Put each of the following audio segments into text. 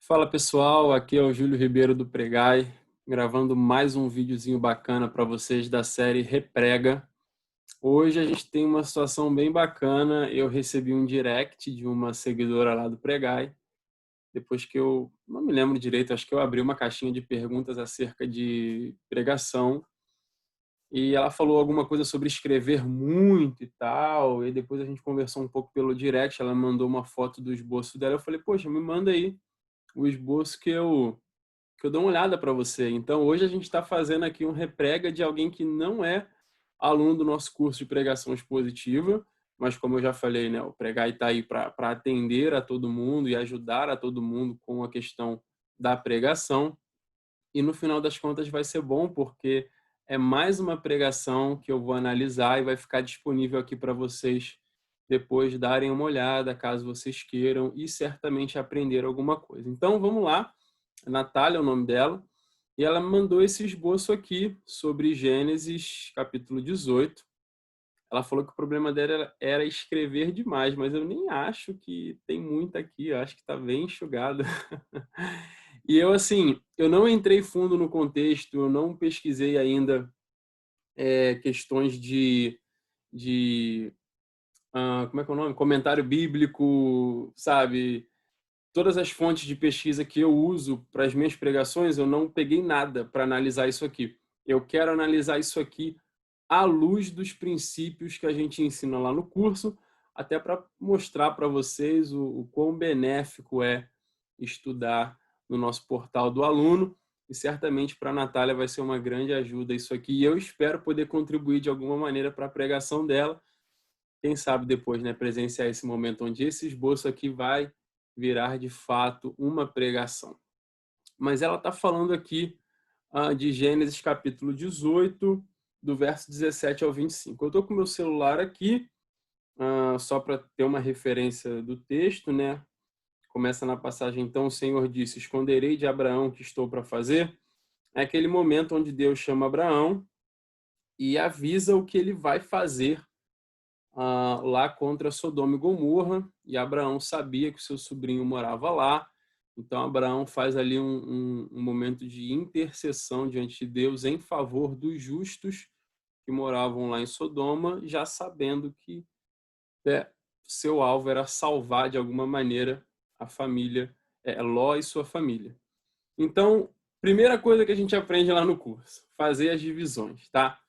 Fala pessoal, aqui é o Júlio Ribeiro do Pregai, gravando mais um videozinho bacana para vocês da série Reprega. Hoje a gente tem uma situação bem bacana. Eu recebi um direct de uma seguidora lá do Pregai, depois que eu não me lembro direito, acho que eu abri uma caixinha de perguntas acerca de pregação e ela falou alguma coisa sobre escrever muito e tal, e depois a gente conversou um pouco pelo direct, ela mandou uma foto do esboço dela, eu falei, poxa, me manda aí o esboço que eu dou uma olhada para você. Então, hoje a gente está fazendo aqui um reprega de alguém que não é aluno do nosso curso de pregação expositiva, mas como eu já falei, né, o Pregai está aí para atender a todo mundo e ajudar a todo mundo com a questão da pregação. E no final das contas vai ser bom, porque é mais uma pregação que eu vou analisar e vai ficar disponível aqui para vocês depois darem uma olhada, caso vocês queiram, e certamente aprender alguma coisa. Então, vamos lá. Natália é o nome dela, e ela me mandou esse esboço aqui sobre Gênesis, capítulo 18. Ela falou que o problema dela era escrever demais, mas eu nem acho que tem muito aqui, eu acho que está bem enxugado. E eu, assim, eu não entrei fundo no contexto, eu não pesquisei ainda questões de como é que é o nome? Comentário bíblico, sabe? Todas as fontes de pesquisa que eu uso para as minhas pregações, eu não peguei nada para analisar isso aqui. Eu quero analisar isso aqui à luz dos princípios que a gente ensina lá no curso, até para mostrar para vocês o quão benéfico é estudar no nosso portal do aluno. E certamente para a Natália vai ser uma grande ajuda isso aqui. E eu espero poder contribuir de alguma maneira para a pregação dela. Quem sabe depois, né, presenciar esse momento onde esse esboço aqui vai virar de fato uma pregação. Mas ela está falando aqui de Gênesis capítulo 18, do verso 17 ao 25. Eu estou com o meu celular aqui, só para ter uma referência do texto, né? Começa na passagem, então o Senhor disse, esconderei de Abraão o que estou para fazer. É aquele momento onde Deus chama Abraão e avisa o que ele vai fazer lá contra Sodoma e Gomorra, e Abraão sabia que o seu sobrinho morava lá, então Abraão faz ali um momento de intercessão diante de Deus em favor dos justos que moravam lá em Sodoma, já sabendo que é, seu alvo era salvar de alguma maneira a família, Ló e sua família. Então, primeira coisa que a gente aprende lá no curso, fazer as divisões, tá?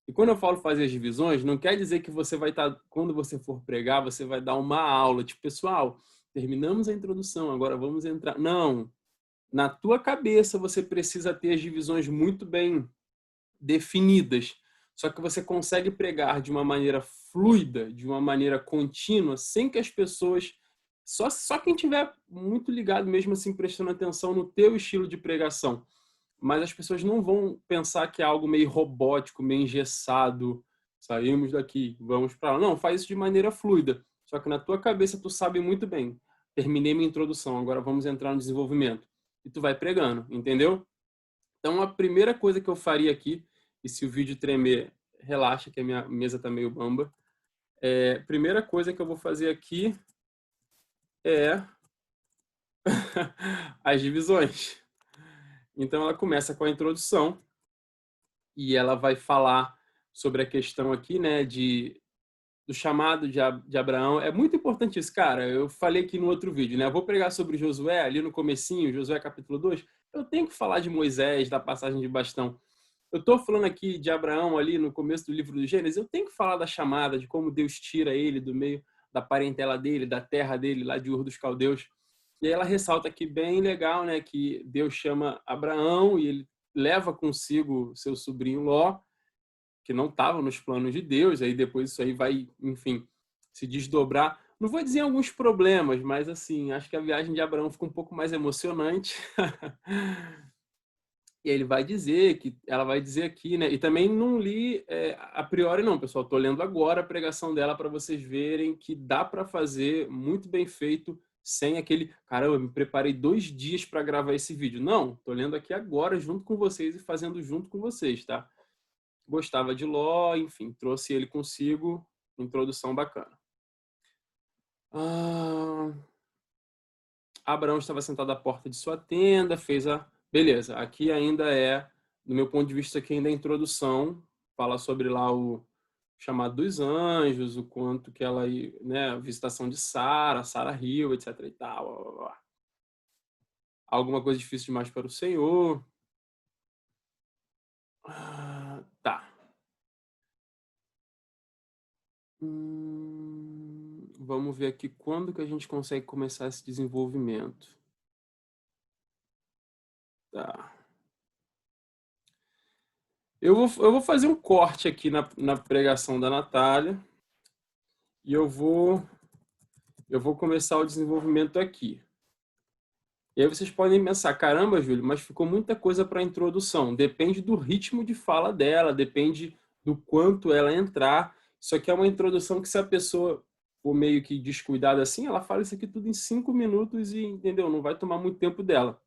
E quando eu falo fazer as divisões, não quer dizer que você vai estar, quando você for pregar, você vai dar uma aula, tipo, pessoal, terminamos a introdução, agora vamos entrar. Não, na tua cabeça você precisa ter as divisões muito bem definidas. Só que você consegue pregar de uma maneira fluida, de uma maneira contínua, sem que as pessoas só quem tiver muito ligado mesmo assim prestando atenção no teu estilo de pregação, mas as pessoas não vão pensar que é algo meio robótico, meio engessado. Saímos daqui, vamos para lá. Não, faz isso de maneira fluida. Só que na tua cabeça tu sabe muito bem. Terminei minha introdução, agora vamos entrar no desenvolvimento. E tu vai pregando, entendeu? Então a primeira coisa que eu faria aqui, e se o vídeo tremer, relaxa que a minha mesa tá meio bamba. Primeira coisa que eu vou fazer aqui é as divisões. Então ela começa com a introdução e ela vai falar sobre a questão aqui, né, do chamado de Abraão. É muito importante isso, cara. Eu falei aqui no outro vídeo, né? Eu vou pregar sobre Josué ali no comecinho, Josué capítulo 2. Eu tenho que falar de Moisés, da passagem de bastão. Eu estou falando aqui de Abraão ali no começo do livro do Gênesis. Eu tenho que falar da chamada, de como Deus tira ele do meio da parentela dele, da terra dele, lá de Ur dos Caldeus. E aí ela ressalta aqui bem legal, né, que Deus chama Abraão e ele leva consigo seu sobrinho Ló, que não estava nos planos de Deus. Aí depois isso aí vai, enfim, se desdobrar. Não vou dizer alguns problemas, mas assim, acho que a viagem de Abraão fica um pouco mais emocionante. E ele vai dizer que ela vai dizer aqui, né? E também não li a priori não, pessoal. Estou lendo agora a pregação dela para vocês verem que dá para fazer muito bem feito sem aquele caramba, eu me preparei 2 dias para gravar esse vídeo. Não, estou lendo aqui agora junto com vocês e fazendo junto com vocês, tá? Gostava de Ló, enfim, trouxe ele consigo. Introdução bacana. Abraão estava sentado à porta de sua tenda, fez a... Beleza, aqui ainda é, do meu ponto de vista, aqui ainda é a introdução, fala sobre lá o chamado dos anjos, o quanto que ela, né, a visitação de Sara, Sara riu, etc e tal. Blá, blá, blá. Alguma coisa difícil demais para o Senhor. Tá. Vamos ver aqui quando que a gente consegue começar esse desenvolvimento. Tá. Eu vou fazer um corte aqui na pregação da Natália e eu vou começar o desenvolvimento aqui. E aí vocês podem pensar, caramba, Júlio, mas ficou muita coisa para a introdução. Depende do ritmo de fala dela, depende do quanto ela entrar. Isso aqui é uma introdução que, se a pessoa for meio que descuidada assim, ela fala isso aqui tudo em 5 minutos e, entendeu? Não vai tomar muito tempo dela.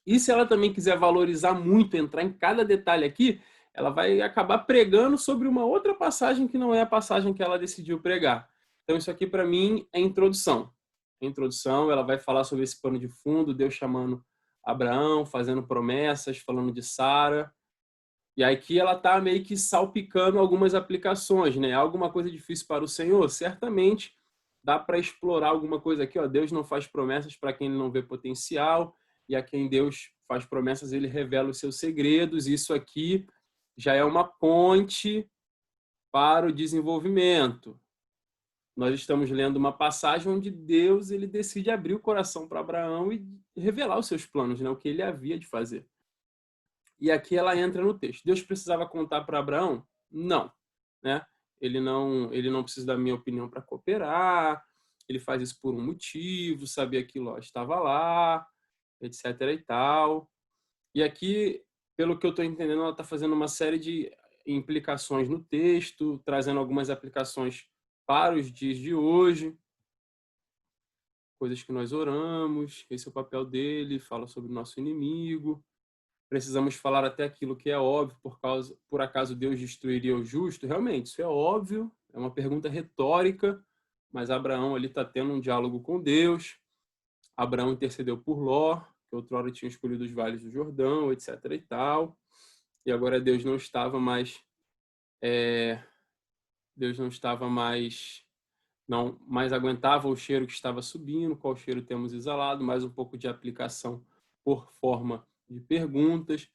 E se ela também quiser valorizar muito, entrar em cada detalhe aqui, ela vai acabar pregando sobre uma outra passagem que não é a passagem que ela decidiu pregar. Então isso aqui para mim é introdução. A introdução, ela vai falar sobre esse pano de fundo, Deus chamando Abraão, fazendo promessas, falando de Sara. E aqui ela está meio que salpicando algumas aplicações, né? Alguma coisa difícil para o Senhor? Certamente dá para explorar alguma coisa aqui. Ó, Deus não faz promessas para quem não vê potencial, e a quem Deus faz promessas, ele revela os seus segredos. Isso aqui já é uma ponte para o desenvolvimento. Nós estamos lendo uma passagem onde Deus ele decide abrir o coração para Abraão e revelar os seus planos, né? O que ele havia de fazer. E aqui ela entra no texto. Deus precisava contar para Abraão? Não, né? Ele não precisa da minha opinião para cooperar. Ele faz isso por um motivo, sabia que Ló estava lá, etc e tal. E aqui, pelo que eu estou entendendo, ela está fazendo uma série de implicações no texto, trazendo algumas aplicações para os dias de hoje, coisas que nós oramos. Esse é o papel dele, fala sobre o nosso inimigo. Precisamos falar até aquilo que é óbvio, por acaso Deus destruiria o justo? Realmente, isso é óbvio, é uma pergunta retórica, mas Abraão ali está tendo um diálogo com Deus. Abraão intercedeu por Ló, que outrora tinha escolhido os vales do Jordão, etc e tal. E agora Deus não estava mais não mais aguentava o cheiro que estava subindo. Qual cheiro temos exalado? Mais um pouco de aplicação por forma de perguntas.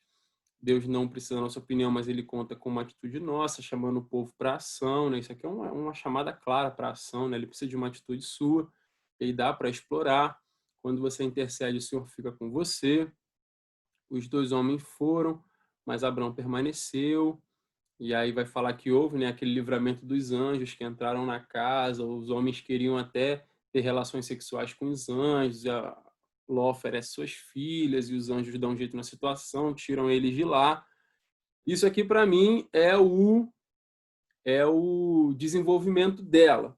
Deus não precisa da nossa opinião, mas ele conta com uma atitude nossa, chamando o povo para ação, né? Isso aqui é uma chamada clara para ação, né? Ele precisa de uma atitude sua, e dá para explorar. Quando você intercede, o Senhor fica com você. Os 2 homens foram, mas Abraão permaneceu. E aí vai falar que houve, né, aquele livramento dos anjos que entraram na casa. Os homens queriam até ter relações sexuais com os anjos. Ló oferece suas filhas e os anjos dão um jeito na situação, tiram eles de lá. Isso aqui, para mim, é o desenvolvimento dela,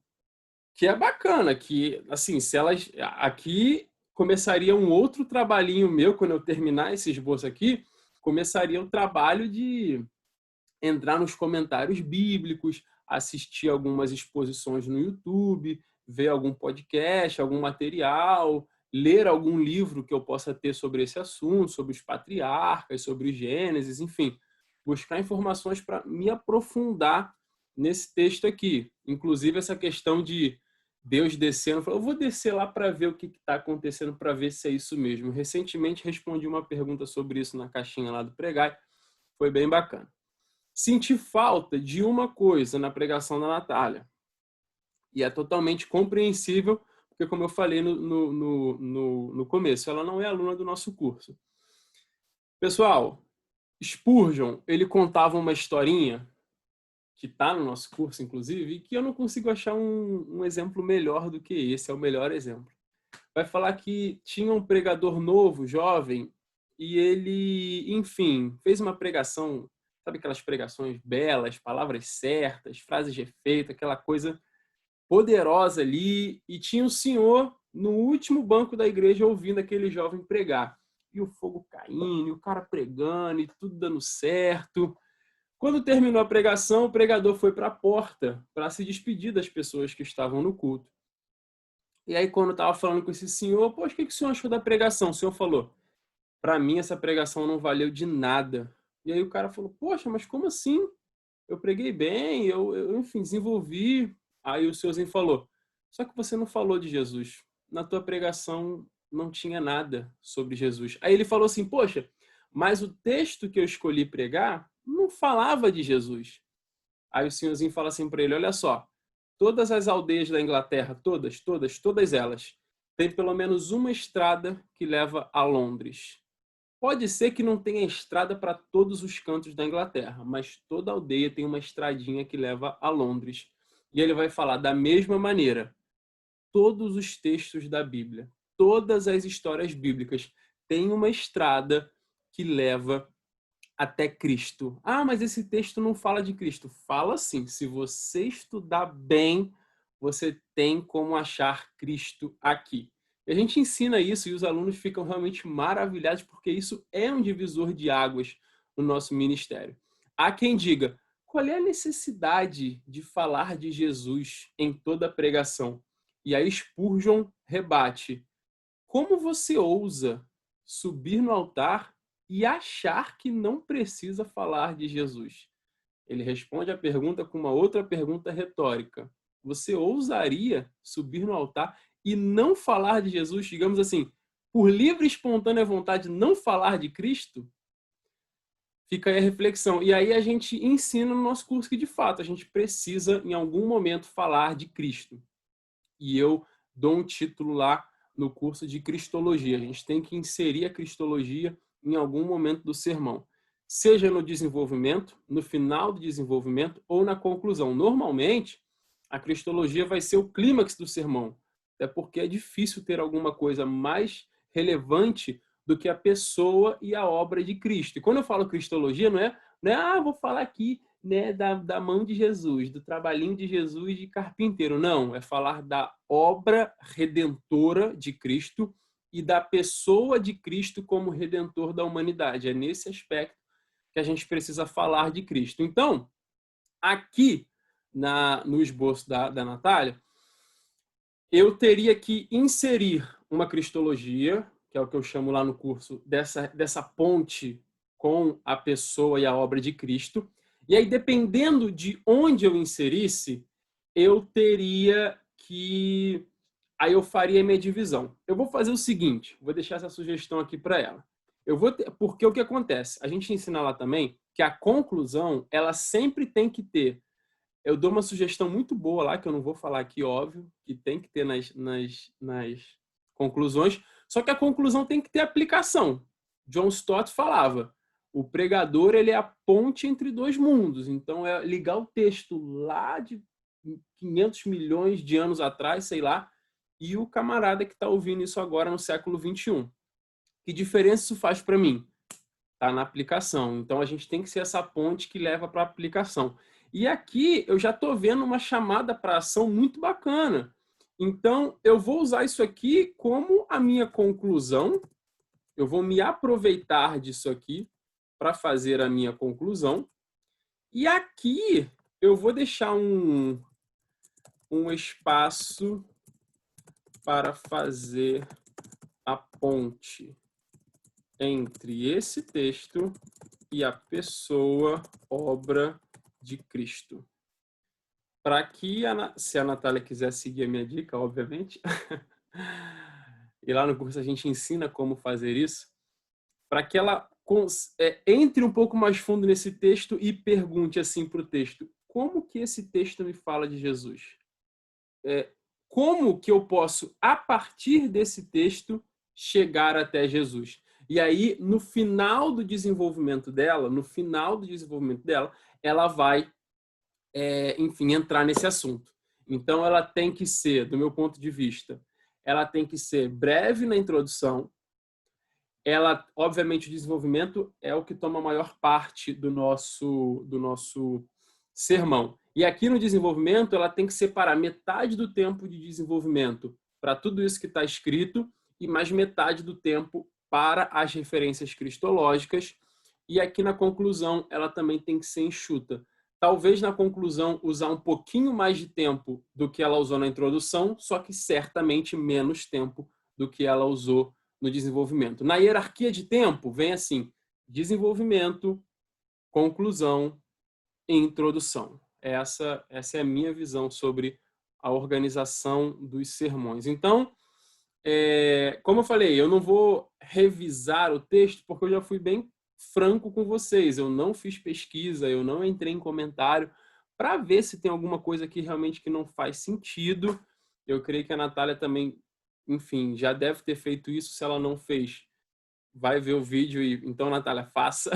que é bacana, que, assim, se elas... Aqui começaria um outro trabalhinho meu, quando eu terminar esse esboço aqui, começaria o trabalho de entrar nos comentários bíblicos, assistir algumas exposições no YouTube, ver algum podcast, algum material, ler algum livro que eu possa ter sobre esse assunto, sobre os patriarcas, sobre Gênesis, enfim, buscar informações para me aprofundar nesse texto aqui. Inclusive essa questão de Deus descendo, eu vou descer lá para ver o que está acontecendo, para ver se é isso mesmo. Recentemente respondi uma pergunta sobre isso na caixinha lá do Pregai, foi bem bacana. Senti falta de uma coisa na pregação da Natália. E é totalmente compreensível, porque, como eu falei no começo, ela não é aluna do nosso curso. Pessoal, Spurgeon, ele contava uma historinha, que está no nosso curso, inclusive, e que eu não consigo achar um exemplo melhor do que esse, é o melhor exemplo. Vai falar que tinha um pregador novo, jovem, e ele, enfim, fez uma pregação. Sabe aquelas pregações belas, palavras certas, frases de efeito, aquela coisa poderosa ali. E tinha o senhor no último banco da igreja ouvindo aquele jovem pregar. E o fogo caindo, e o cara pregando, e tudo dando certo. Quando terminou a pregação, o pregador foi para a porta para se despedir das pessoas que estavam no culto. E aí, quando eu estava falando com esse senhor, poxa, o que o senhor achou da pregação? O senhor falou, para mim essa pregação não valeu de nada. E aí o cara falou, poxa, mas como assim? Eu preguei bem, enfim, desenvolvi. Aí o senhorzinho falou, só que você não falou de Jesus. Na tua pregação não tinha nada sobre Jesus. Aí ele falou assim, poxa, mas o texto que eu escolhi pregar não falava de Jesus. Aí o senhorzinho fala assim para ele, olha só, todas as aldeias da Inglaterra, todas elas, tem pelo menos uma estrada que leva a Londres. Pode ser que não tenha estrada para todos os cantos da Inglaterra, mas toda aldeia tem uma estradinha que leva a Londres. E ele vai falar da mesma maneira. Todos os textos da Bíblia, todas as histórias bíblicas têm uma estrada que leva até Cristo. Ah, mas esse texto não fala de Cristo. Fala sim. Se você estudar bem, você tem como achar Cristo aqui. E a gente ensina isso e os alunos ficam realmente maravilhados porque isso é um divisor de águas no nosso ministério. Há quem diga, qual é a necessidade de falar de Jesus em toda a pregação? E aí Spurgeon rebate, como você ousa subir no altar e achar que não precisa falar de Jesus? Ele responde a pergunta com uma outra pergunta retórica. Você ousaria subir no altar e não falar de Jesus, digamos assim, por livre e espontânea vontade, não falar de Cristo? Fica aí a reflexão. E aí a gente ensina no nosso curso que, de fato, a gente precisa, em algum momento, falar de Cristo. E eu dou um título lá no curso de Cristologia. A gente tem que inserir a Cristologia em algum momento do sermão. Seja no desenvolvimento, no final do desenvolvimento ou na conclusão. Normalmente, a Cristologia vai ser o clímax do sermão. Até porque é difícil ter alguma coisa mais relevante do que a pessoa e a obra de Cristo. E quando eu falo Cristologia, não é vou falar aqui, né, da mão de Jesus, do trabalhinho de Jesus de carpinteiro. Não, é falar da obra redentora de Cristo e da pessoa de Cristo como redentor da humanidade. É nesse aspecto que a gente precisa falar de Cristo. Então, aqui no esboço da Natália, eu teria que inserir uma cristologia, que é o que eu chamo lá no curso, dessa ponte com a pessoa e a obra de Cristo. E aí, dependendo de onde eu inserisse, eu teria que... Aí eu faria a minha divisão. Eu vou fazer o seguinte, vou deixar essa sugestão aqui para ela. Porque o que acontece? A gente ensina lá também que a conclusão, ela sempre tem que ter. Eu dou uma sugestão muito boa lá, que eu não vou falar aqui, óbvio, que tem que ter nas conclusões, só que a conclusão tem que ter aplicação. John Stott falava, o pregador ele é a ponte entre dois mundos, então é ligar o texto lá de 500 milhões de anos atrás, sei lá, e o camarada que está ouvindo isso agora no século XXI. Que diferença isso faz para mim? Está na aplicação. Então a gente tem que ser essa ponte que leva para a aplicação. E aqui eu já estou vendo uma chamada para ação muito bacana. Então eu vou usar isso aqui como a minha conclusão. Eu vou me aproveitar disso aqui para fazer a minha conclusão. E aqui eu vou deixar um espaço para fazer a ponte entre esse texto e a pessoa, obra de Cristo. Para que, se a Natália quiser seguir a minha dica, obviamente, e lá no curso a gente ensina como fazer isso, para que ela entre um pouco mais fundo nesse texto e pergunte assim para o texto, como que esse texto me fala de Jesus? Como que eu posso, a partir desse texto, chegar até Jesus? E aí, no final do desenvolvimento dela, ela vai, enfim, entrar nesse assunto. Então, ela tem que ser, do meu ponto de vista, ela tem que ser breve na introdução. Ela, obviamente, o desenvolvimento é o que toma a maior parte do nosso sermão. E aqui no desenvolvimento, ela tem que separar metade do tempo de desenvolvimento para tudo isso que está escrito e mais metade do tempo para as referências cristológicas. E aqui na conclusão, ela também tem que ser enxuta. Talvez na conclusão usar um pouquinho mais de tempo do que ela usou na introdução, só que certamente menos tempo do que ela usou no desenvolvimento. Na hierarquia de tempo, vem assim: desenvolvimento, conclusão e introdução. Essa é a minha visão sobre a organização dos sermões. Então, como eu falei, eu não vou revisar o texto porque eu já fui bem franco com vocês. Eu não fiz pesquisa, eu não entrei em comentário para ver se tem alguma coisa aqui realmente que não faz sentido. Eu creio que a Natália também, enfim, já deve ter feito isso. Se ela não fez, vai ver o vídeo e então, Natália, faça.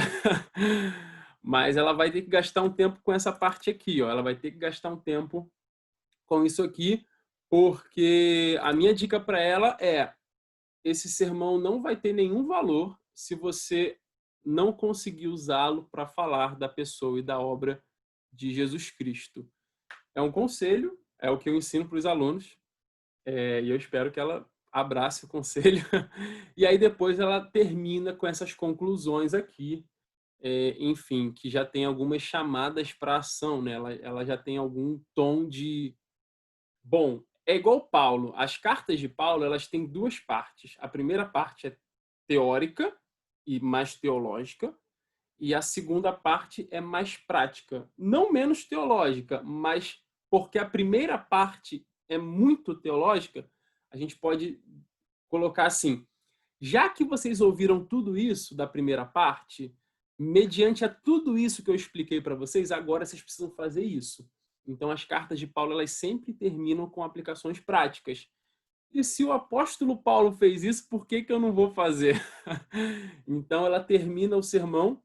Mas ela vai ter que gastar um tempo com essa parte aqui, ó. Ela vai ter que gastar um tempo com isso aqui, porque a minha dica para ela é: esse sermão não vai ter nenhum valor se você não conseguir usá-lo para falar da pessoa e da obra de Jesus Cristo. É um conselho, é o que eu ensino para os alunos, e eu espero que ela abrace o conselho. E aí depois ela termina com essas conclusões aqui, enfim, que já tem algumas chamadas para ação, né? Ela já tem algum tom de... Bom, é igual Paulo. As cartas de Paulo, elas têm duas partes. A primeira parte é teórica e mais teológica, e a segunda parte é mais prática. Não menos teológica, mas porque a primeira parte é muito teológica, a gente pode colocar assim: já que vocês ouviram tudo isso da primeira parte, mediante a tudo isso que eu expliquei para vocês, agora vocês precisam fazer isso. Então, as cartas de Paulo, elas sempre terminam com aplicações práticas. E se o apóstolo Paulo fez isso, por que eu não vou fazer? Então, ela termina o sermão,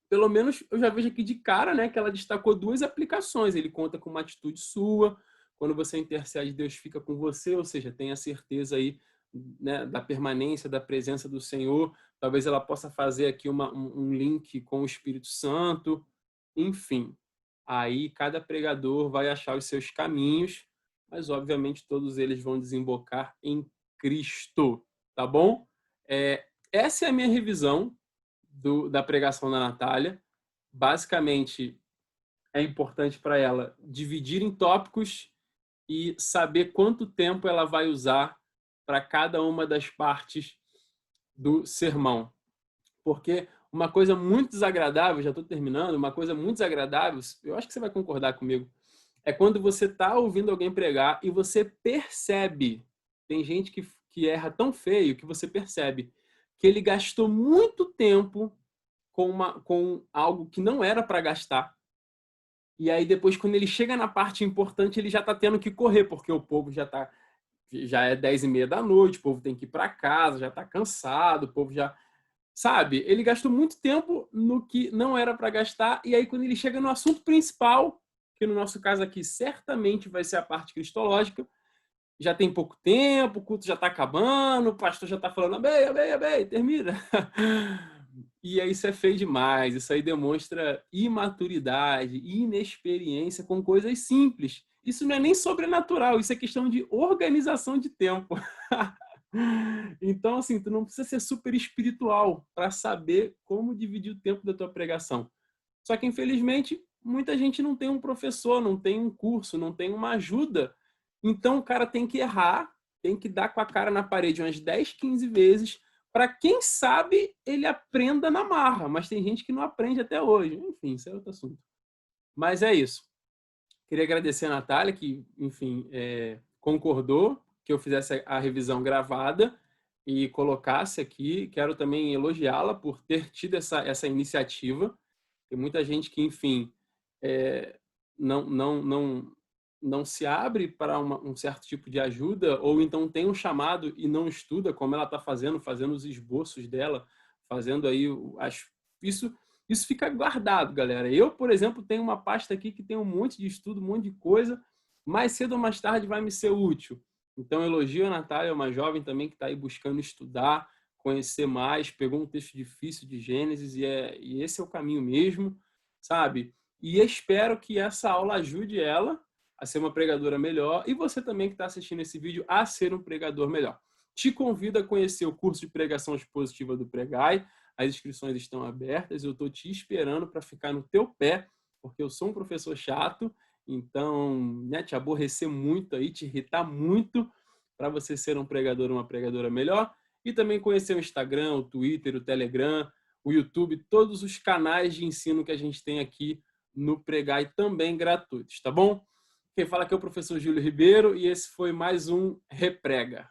pelo menos eu já vejo aqui de cara, né, que ela destacou duas aplicações. Ele conta com uma atitude sua, quando você intercede, Deus fica com você, ou seja, tem a certeza aí, né, da permanência, da presença do Senhor. Talvez ela possa fazer aqui um link com o Espírito Santo. Enfim, aí cada pregador vai achar os seus caminhos, mas obviamente todos eles vão desembocar em Cristo, tá bom? Essa é a minha revisão da pregação da Natália. Basicamente, é importante para ela dividir em tópicos e saber quanto tempo ela vai usar para cada uma das partes do sermão. Porque uma coisa muito desagradável, já estou terminando, uma coisa muito desagradável, eu acho que você vai concordar comigo, é quando você está ouvindo alguém pregar e você percebe, tem gente que erra tão feio que você percebe que ele gastou muito tempo com algo que não era para gastar. E aí depois, quando ele chega na parte importante, ele já está tendo que correr, porque o povo já é 10h30 da noite, o povo tem que ir para casa, já está cansado, o povo já... Sabe? Ele gastou muito tempo no que não era para gastar, e aí quando ele chega no assunto principal, que no nosso caso aqui certamente vai ser a parte cristológica, já tem pouco tempo, o culto já está acabando, o pastor já está falando, amém, amém, amém, termina. E aí isso é feio demais, isso aí demonstra imaturidade, inexperiência com coisas simples. Isso não é nem sobrenatural, isso é questão de organização de tempo. Então, assim, tu não precisa ser super espiritual para saber como dividir o tempo da tua pregação. Só que, infelizmente, muita gente não tem um professor, não tem um curso, não tem uma ajuda. Então, o cara tem que errar, tem que dar com a cara na parede umas 10, 15 vezes, para quem sabe ele aprenda na marra. Mas tem gente que não aprende até hoje. Enfim, isso é outro assunto. Mas é isso. Queria agradecer a Natália, que, enfim, concordou que eu fizesse a revisão gravada e colocasse aqui. Quero também elogiá-la por ter tido essa iniciativa. Tem muita gente que, enfim, não se abre para um certo tipo de ajuda, ou então tem um chamado e não estuda, como ela está fazendo os esboços dela, fazendo aí isso fica guardado, galera. Eu, por exemplo, tenho uma pasta aqui que tem um monte de estudo, um monte de coisa. Mais cedo ou mais tarde vai me ser útil. Então, elogio a Natália, uma jovem também que está aí buscando estudar, conhecer mais, pegou um texto difícil de Gênesis e esse é o caminho mesmo, sabe? E espero que essa aula ajude ela a ser uma pregadora melhor e você também que está assistindo esse vídeo a ser um pregador melhor. Te convido a conhecer o curso de pregação expositiva do Pregai. As inscrições estão abertas, eu estou te esperando para ficar no teu pé porque eu sou um professor chato, então, né, te aborrecer muito aí, te irritar muito, para você ser um pregador ou uma pregadora melhor. E também conhecer o Instagram, o Twitter, o Telegram, o YouTube, todos os canais de ensino que a gente tem aqui no Pregai, também gratuitos, tá bom? Quem fala aqui é o professor Júlio Ribeiro e esse foi mais um Reprega.